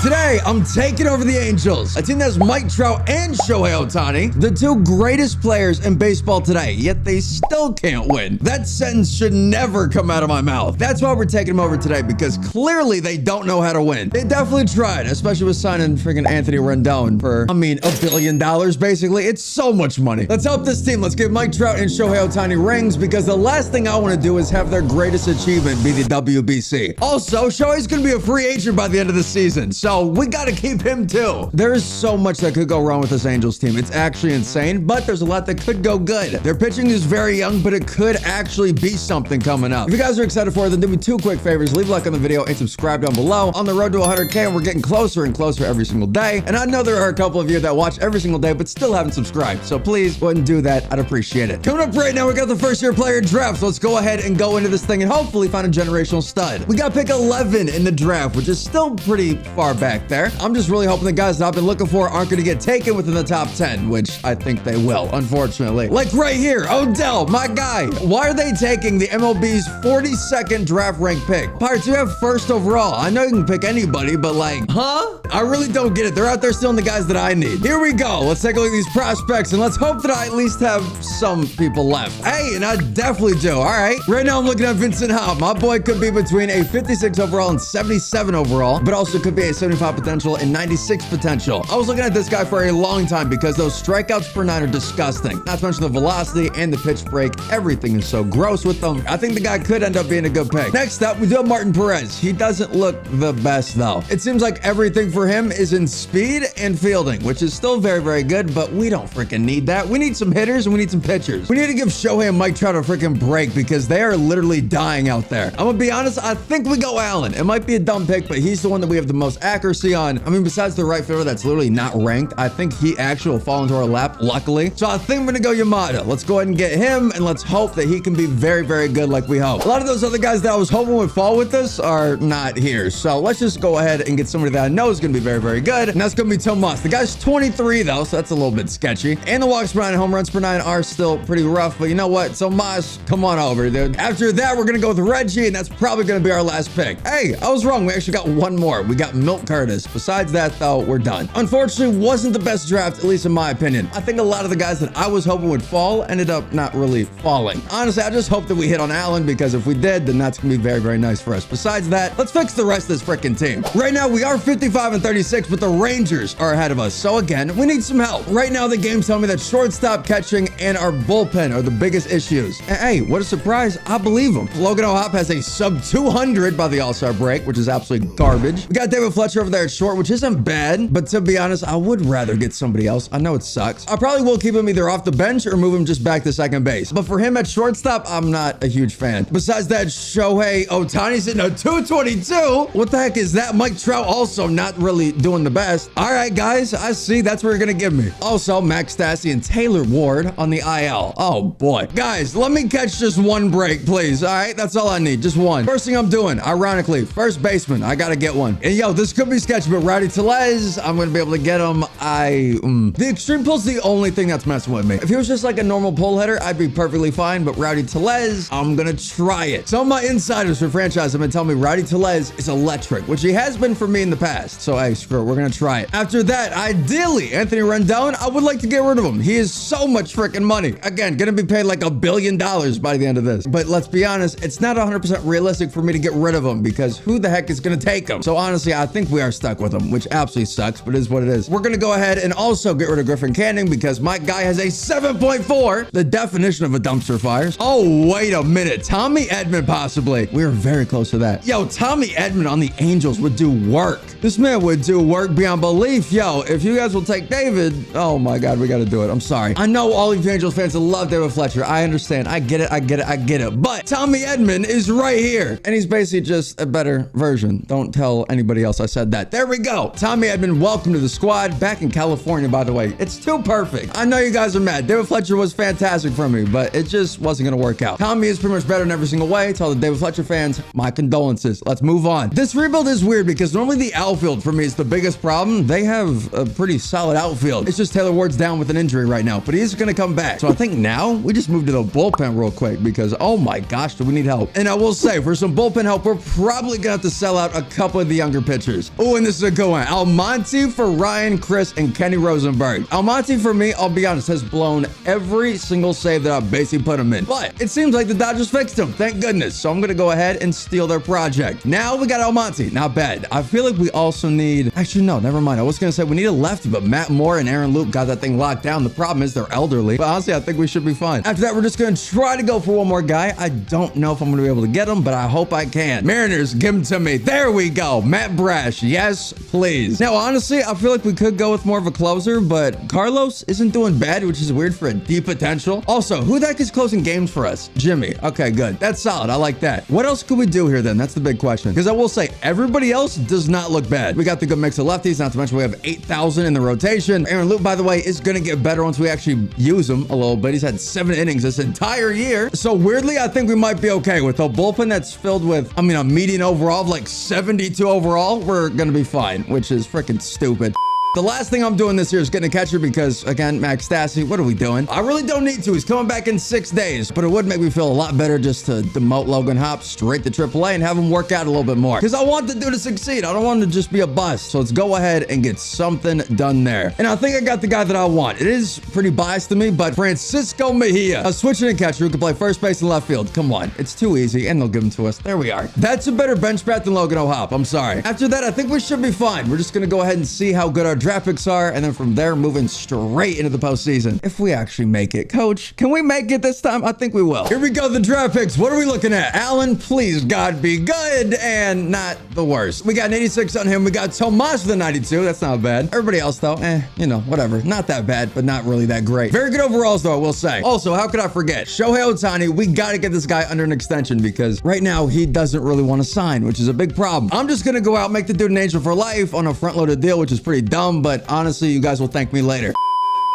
Today, I'm taking over the Angels, a team that has Mike Trout and Shohei Ohtani, the two greatest players in baseball today, yet they still can't win. That sentence should never come out of my mouth. That's why we're taking them over today, because clearly they don't know how to win. They definitely tried, especially with signing freaking Anthony Rendon for, $1 billion, basically. It's so much money. Let's help this team. Let's give Mike Trout and Shohei Ohtani rings, because the last thing I want to do is have their greatest achievement be the WBC. Also, Shohei's going to be a free agent by the end of the season, so we got to keep him too. There is so much that could go wrong with this Angels team. It's actually insane, but there's a lot that could go good. Their pitching is very young, but it could actually be something coming up. If you guys are excited for it, then do me two quick favors. Leave a like on the video and subscribe down below. On the road to 100K, and we're getting closer and closer every single day. And I know there are a couple of you that watch every single day, but still haven't subscribed. So please go ahead and do that. I'd appreciate it. Coming up right now, we got the first year player draft. So let's go ahead and go into this thing and hopefully find a generational stud. We got pick 11 in the draft, which is still pretty far back there. I'm just really hoping the guys that I've been looking for aren't going to get taken within the top 10, which I think they will, unfortunately. Like right here, Odell, my guy. Why are they taking the MLB's 42nd draft rank pick? Pirates, you have first overall. I know you can pick anybody, but like, huh? I really don't get it. They're out there stealing the guys that I need. Here we go. Let's take a look at these prospects and let's hope that I at least have some people left. Hey, and I definitely do. All right. Right now I'm looking at Vincent Howard. My boy could be between a 56 overall and 77 overall, but also could be a 75 potential and 96 potential. I was looking at this guy for a long time because those strikeouts per nine are disgusting. Not to mention the velocity and the pitch break. Everything is so gross with them. I think the guy could end up being a good pick. Next up, we do have Martin Perez. He doesn't look the best though. It seems like everything for him is in speed and fielding, which is still very, very good, but we don't freaking need that. We need some hitters and we need some pitchers. We need to give Shohei and Mike Trout a freaking break because they are literally dying out there. I'm gonna be honest, I think we go Allen. It might be a dumb pick, but he's the one that we have the most accuracy on. I mean, besides the right fielder that's literally not ranked, I think he actually will fall into our lap, luckily. So I think I'm gonna go Yamada. Let's go ahead and get him and let's hope that he can be very, very good like we hope. A lot of those other guys that I was hoping would fall with us are not here. So let's just go ahead and get somebody that I know is gonna be very, very good. And that's gonna be Tomas. The guy's 23 though, so that's a little bit sketchy. And the walks per nine and home runs per nine are still pretty rough, but you know what? Tomas, come on over, dude. After that, we're gonna go with Reggie, and that's probably gonna be our last pick. Hey, I was wrong. We actually got one more. We got Milt Curtis. Besides that, though, we're done. Unfortunately, wasn't the best draft, at least in my opinion. I think a lot of the guys that I was hoping would fall ended up not really falling. Honestly, I just hope that we hit on Allen, because if we did, then that's gonna be very, very nice for us. Besides that, let's fix the rest of this freaking team. Right now, we are 55 and 36, but the Rangers are ahead of us. So again, we need some help. Right now, the game's telling me that shortstop, catching, and our bullpen are the biggest issues. And hey, what a surprise. I believe him. Logan O'Hoppe has a sub 200 by the All-Star break, which is absolutely garbage. We got David Fletcher over there at short, which isn't bad, but to be honest, I would rather get somebody else. I know it sucks. I probably will keep him either off the bench or move him just back to second base. But for him at shortstop, I'm not a huge fan. Besides that, Shohei Ohtani's hitting a 222. What the heck is that? Mike Trout also not really doing the best. All right, guys, I see. That's what you're going to give me. Also, Max Stassi and Taylor Ward on the IL. Oh, boy. Guys, let me catch just one break, please. All right, that's all I need. Just one. First thing I'm doing, ironically, first baseman. I got to get one. And yo, this could be sketchy, but Rowdy Tellez, I'm going to be able to get him. The extreme pull's the only thing that's messing with me. If he was just like a normal pull hitter, I'd be perfectly fine, but Rowdy Tellez, I'm going to try it. Some of my insiders for franchise have been telling me Rowdy Tellez is electric, which he has been for me in the past. So hey, screw it. We're going to try it. After that, ideally, Anthony Rendon, I would like to get rid of him. He is so much freaking money. Again, going to be paid like $1 billion by the end of this. But let's be honest, it's not 100% realistic for me to get rid of him because who the heck is going to take him? So honestly, I think we are stuck with him, which absolutely sucks, but it is what it is. We're going to go ahead and also get rid of Griffin Canning because my guy has a 7.4, the definition of a dumpster fire. Oh, wait a minute. Tommy Edman possibly. We are very close to that. Yo, Tommy Edman on the Angels would do work. This man would do work beyond belief. Yo, if you guys will take David, oh my God, we got to do it. I'm sorry. I know all of you Angels fans love David Fletcher. I understand. I get it. I get it. I get it. But Tommy Edman is right here. And he's basically just a better version. Don't tell anybody else I said that. There we go. Tommy Edman, welcome to the squad. Back in California, by the way. It's too perfect. I know you guys are mad. David Fletcher was fantastic for me, but it just wasn't going to work out. Tommy is pretty much better in every single way. To all the David Fletcher fans, my condolences. Let's move on. This rebuild is weird because normally the outfield for me is the biggest problem. They have a pretty solid outfield. It's just Taylor Ward's down with an injury right now, but he's going to come back. So I think now we just move to the bullpen real quick because, oh my gosh, do we need help. And I will say, for some bullpen help, we're probably going to have to sell out a couple of the younger pitchers. Oh, and this is a good one. Almonte for Ryan, Chris, and Kenny Rosenberg. Almonte, for me, I'll be honest, has blown every single save that I've basically put him in. But it seems like the Dodgers fixed him. Thank goodness. So I'm going to go ahead and steal their project. Now we got Almonte. Not bad. I feel like we also need... Actually, no, never mind. I was going to say we need a lefty, but Matt Moore and Aaron Luke got that thing locked down. The problem is they're elderly. But honestly, I think we should be fine. After that, we're just going to try to go for one more guy. I don't know if I'm going to be able to get him, but I hope I can. Mariners, give him to me. There we go. Matt Brash. Yes, please. Now, honestly, I feel like we could go with more of a closer, but Carlos isn't doing bad, which is weird for a deep potential. Also, who the heck is closing games for us? Jimmy. Okay, good. That's solid. I like that. What else could we do here then? That's the big question. Because I will say, everybody else does not look bad. We got the good mix of lefties, not to mention we have 8,000 in the rotation. Aaron Luke, by the way, is going to get better once we actually use him a little bit. He's had 7 innings this entire year. So weirdly, I think we might be okay with a bullpen that's filled with, I mean, a median overall of like 72 overall. We're going to be fine, which is freaking stupid. The last thing I'm doing this year is getting a catcher because, again, Max Stassi, what are we doing? I really don't need to. He's coming back in 6 days, but it would make me feel a lot better just to demote Logan Hop straight to AAA and have him work out a little bit more because I want the dude to succeed. I don't want him to just be a bust. So let's go ahead and get something done there. And I think I got the guy that I want. It is pretty biased to me, but Francisco Mejia, a switching and catcher who can play first base and left field. Come on. It's too easy, and they'll give him to us. There we are. That's a better bench bat than Logan O'Hop. I'm sorry. After that, I think we should be fine. We're just going to go ahead and see how good our draft picks are, and then from there, moving straight into the postseason. If we actually make it. Coach, can we make it this time? I think we will. Here we go, the draft picks. What are we looking at? Allen, please, God, be good and not the worst. We got an 86 on him. We got Tomas with a 92. That's not bad. Everybody else, though, you know, whatever. Not that bad, but not really that great. Very good overalls, though, I will say. Also, how could I forget? Shohei Ohtani, we got to get this guy under an extension because right now, he doesn't really want to sign, which is a big problem. I'm just going to go out, make the dude an angel for life on a front-loaded deal, which is pretty dumb, but honestly, you guys will thank me later.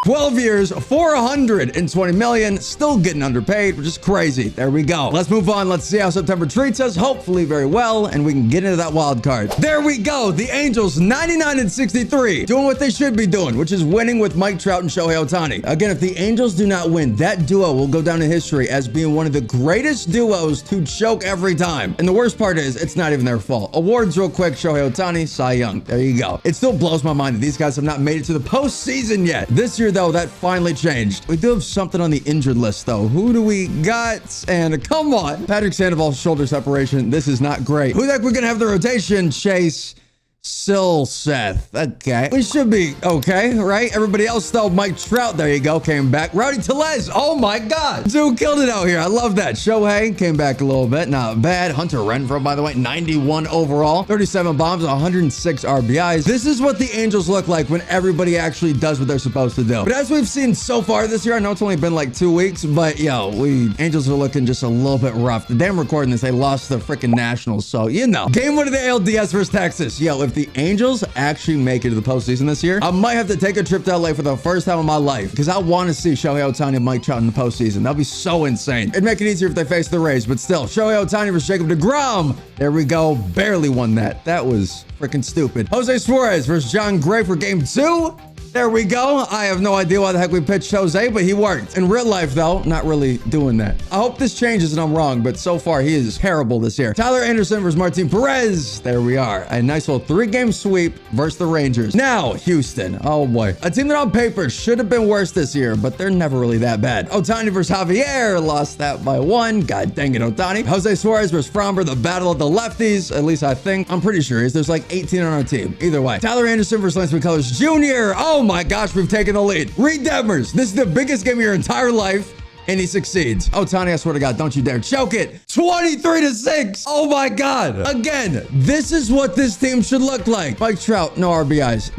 12 years, 420 million, still getting underpaid, which is crazy. There we go. Let's move on. Let's see how September treats us. Hopefully very well, and we can get into that wild card. There we go. The Angels, 99 and 63, doing what they should be doing, which is winning with Mike Trout and Shohei Ohtani. Again, if the Angels do not win, that duo will go down in history as being one of the greatest duos to choke every time. And the worst part is, it's not even their fault. Awards real quick, Shohei Ohtani, Cy Young. There you go. It still blows my mind that these guys have not made it to the postseason yet. This year, though, that finally changed. We do have something on the injured list, though. Who do we got? And come on. Patrick Sandoval's shoulder separation. This is not great. Who the heck we're going to have the rotation? Chase Seth. Okay. We should be okay, right? Everybody else, though, Mike Trout, there you go, came back. Rowdy Tellez, oh my God. Dude killed it out here. I love that. Shohei came back a little bit. Not bad. Hunter Renfroe, by the way, 91 overall, 37 bombs, 106 RBIs. This is what the Angels look like when everybody actually does what they're supposed to do. But as we've seen so far this year, I know it's only been like 2 weeks, but yo, Angels are looking just a little bit rough. The damn recording this, they lost the freaking Nationals, so you know. Game 1 of the ALDS versus Texas. Yo, if the Angels actually make it to the postseason this year, I might have to take a trip to LA for the first time in my life because I want to see Shohei Ohtani and Mike Trout in the postseason. That'd be so insane. It'd make it easier if they face the Rays, but still, Shohei Ohtani versus Jacob deGrom. There we go. Barely won that. That was freaking stupid. Jose Suarez versus John Gray for game 2. There we go. I have no idea why the heck we pitched Jose, but he worked. In real life, though, not really doing that. I hope this changes and I'm wrong, but so far he is terrible this year. Tyler Anderson versus Martin Perez. There we are. A nice little 3-game sweep versus the Rangers. Now, Houston. Oh boy. A team that on paper should have been worse this year, but they're never really that bad. Ohtani versus Javier. Lost that by 1. God dang it, Ohtani. Jose Suarez versus Framber. The battle of the lefties. At least I think. I'm pretty sure there's like 18 on our team. Either way. Tyler Anderson versus Lance McCullers Jr. Oh my gosh, we've taken the lead. Reed Detmers, this is the biggest game of your entire life, and he succeeds. Ohtani, I swear to God, don't you dare choke it. 23-6. Oh my God. Again, this is what this team should look like. Mike Trout, no RBIs.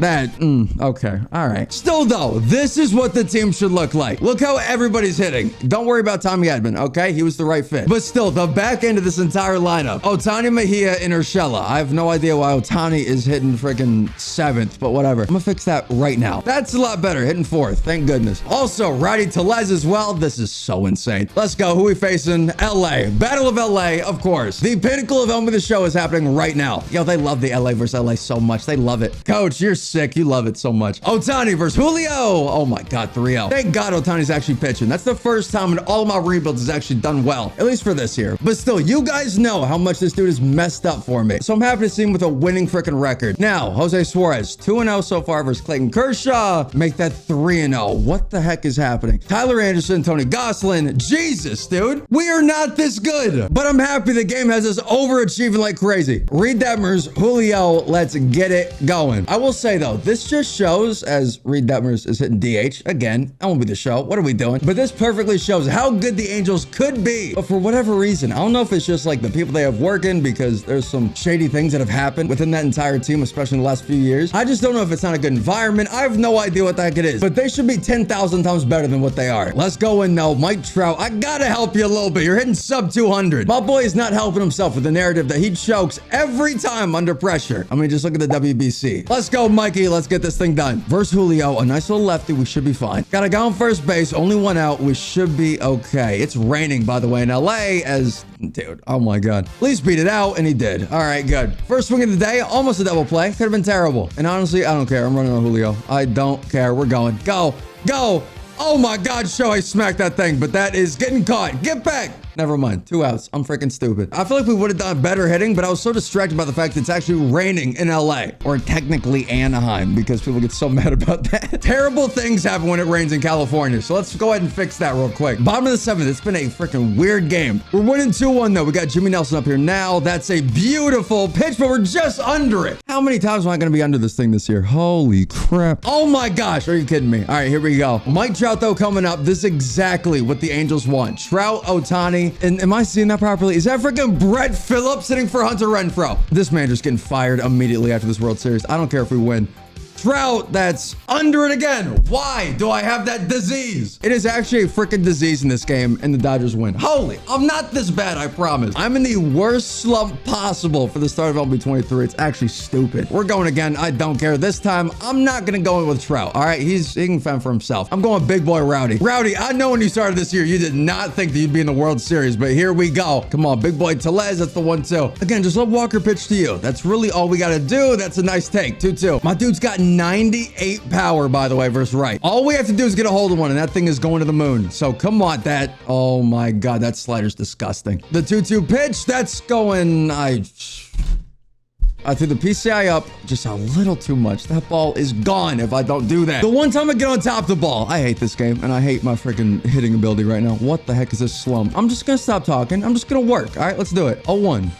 Okay. All right. Still though, this is what the team should look like. Look how everybody's hitting. Don't worry about Tommy Edman, okay? He was the right fit. But still, the back end of this entire lineup, Ohtani, Mejia, and Urshela. I have no idea why Ohtani is hitting freaking 7th, but whatever. I'm gonna fix that right now. That's a lot better. Hitting 4th. Thank goodness. Also, Rowdy Tellez as well. This is so insane. Let's go. Who we facing? LA. Battle of LA, of course. The pinnacle of MLB The Show is happening right now. Yo, they love the LA versus LA so much. They love it. Coach, you're sick. You love it so much. Ohtani versus Julio. Oh my God, 3-0. Thank God Ohtani's actually pitching. That's the first time in all of my rebuilds has actually done well, at least for this year. But still, you guys know how much this dude is messed up for me. So I'm happy to see him with a winning freaking record. Now, Jose Suarez, 2-0 so far versus Clayton Kershaw. Make that 3-0. What the heck is happening? Tyler Anderson, Tony Gosselin. Jesus, dude. We are not this good. But I'm happy the game has us overachieving like crazy. Reed Detmers, Julio, let's get it going. I will say though, this just shows, as Reed Detmers is hitting DH again, I won't be the show. What are we doing? But this perfectly shows how good the Angels could be. But for whatever reason, I don't know if it's just like the people they have working, because there's some shady things that have happened within that entire team, especially in the last few years. I just don't know if it's not a good environment. I have no idea what the heck it is, but they should be 10,000 times better than what they are. Let's go in though. Mike Trout, I gotta help you a little bit. You're hitting sub 200. My boy is not helping himself with the narrative that he chokes every time under pressure. I mean, just look at the WBC. Let's go, Mikey. Let's get this thing done. Versus Julio, a nice little lefty. We should be fine. Got a guy on first base. Only one out. We should be okay. It's raining, by the way, in LA as... Dude, oh my God. At least beat it out, and he did. All right, good. First swing of the day, almost a double play. Could have been terrible. And honestly, I don't care. I'm running on Julio. I don't care. We're going. Go. Go. Oh my God, Shohei smacked that thing, but that is getting caught. Get back. Never mind. 2 outs. I'm freaking stupid. I feel like we would have done better hitting, but I was so distracted by the fact that it's actually raining in LA, or technically Anaheim, because people get so mad about that. Terrible things happen when it rains in California. So let's go ahead and fix that real quick. Bottom of the 7th. It's been a freaking weird game. We're winning 2-1 though. We got Jimmy Nelson up here now. That's a beautiful pitch, but we're just under it. How many times am I going to be under this thing this year? Holy crap. Oh my gosh. Are you kidding me? All right, here we go. Mike Trout though coming up. This is exactly what the Angels want. Trout, Ohtani. And am I seeing that properly? Is that freaking Brett Phillips sitting for Hunter Renfroe? This man just getting fired immediately after this World Series. I don't care if we win. Trout, that's under it again. Why do I have that disease? It is actually a freaking disease in this game, and the Dodgers win. Holy, I'm not this bad, I promise. I'm in the worst slump possible for the start of MLB 23. It's actually stupid. We're going again. I don't care. This time, I'm not going to go in with Trout. All right, he can fend for himself. I'm going big boy Rowdy. Rowdy, I know when you started this year, you did not think that you'd be in the World Series, but here we go. Come on, big boy Tellez, that's the 1-2. Again, just let Walker pitch to you. That's really all we got to do. That's a nice take. 2-2. My dude's got 98 power, by the way, versus right. All we have to do is get a hold of one, and that thing is going to the moon. So come on, that. Oh my God, that slider's disgusting. The 2-2 pitch, that's going. I threw the PCI up just a little too much. That ball is gone if I don't do that. The one time I get on top of the ball, I hate this game, and I hate my freaking hitting ability right now. What the heck is this slump? I'm just gonna stop talking. I'm just gonna work. All right, let's do it. 0-1.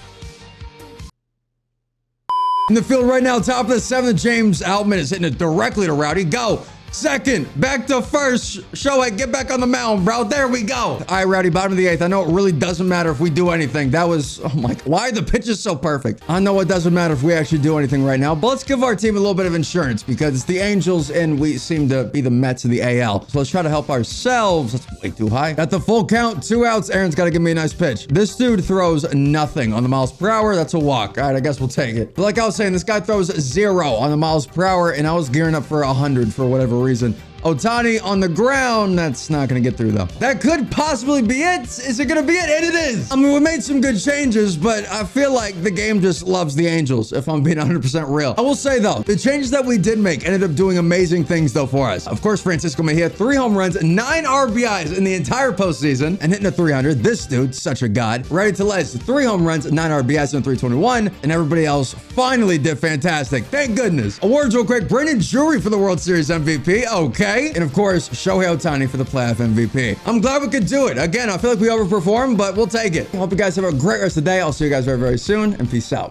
In the field right now, top of the 7th, James Outman is hitting it directly to Rowdy. Go. Second, back to first. Shohei, get back on the mound, bro. There we go. All right, Rowdy, bottom of the 8th. I know it really doesn't matter if we do anything. That was, oh my, why are the pitches so perfect? I know it doesn't matter if we actually do anything right now, but let's give our team a little bit of insurance because it's the Angels and we seem to be the Mets of the AL. So let's try to help ourselves. That's way too high. At the full count, 2 outs. Aaron's got to give me a nice pitch. This dude throws nothing on the miles per hour. That's a walk. All right, I guess we'll take it. But like I was saying, this guy throws 0 on the miles per hour, and I was gearing up for 100 for whatever reason. Ohtani on the ground. That's not going to get through, though. That could possibly be it. Is it going to be it? And it is. I mean, we made some good changes, but I feel like the game just loves the Angels, if I'm being 100% real. I will say, though, the changes that we did make ended up doing amazing things, though, for us. Of course, Francisco Mejia, 3 home runs, 9 RBIs in the entire postseason, and hitting a 300. This dude, such a god. Rowdy Tellez, 3 home runs, 9 RBIs, and 321, and everybody else finally did fantastic. Thank goodness. Awards real quick. Brandon Drury for the World Series MVP. Okay. And of course, Shohei Ohtani for the playoff MVP. I'm glad we could do it. Again, I feel like we overperformed, but we'll take it. I hope you guys have a great rest of the day. I'll see you guys very, very soon, and peace out.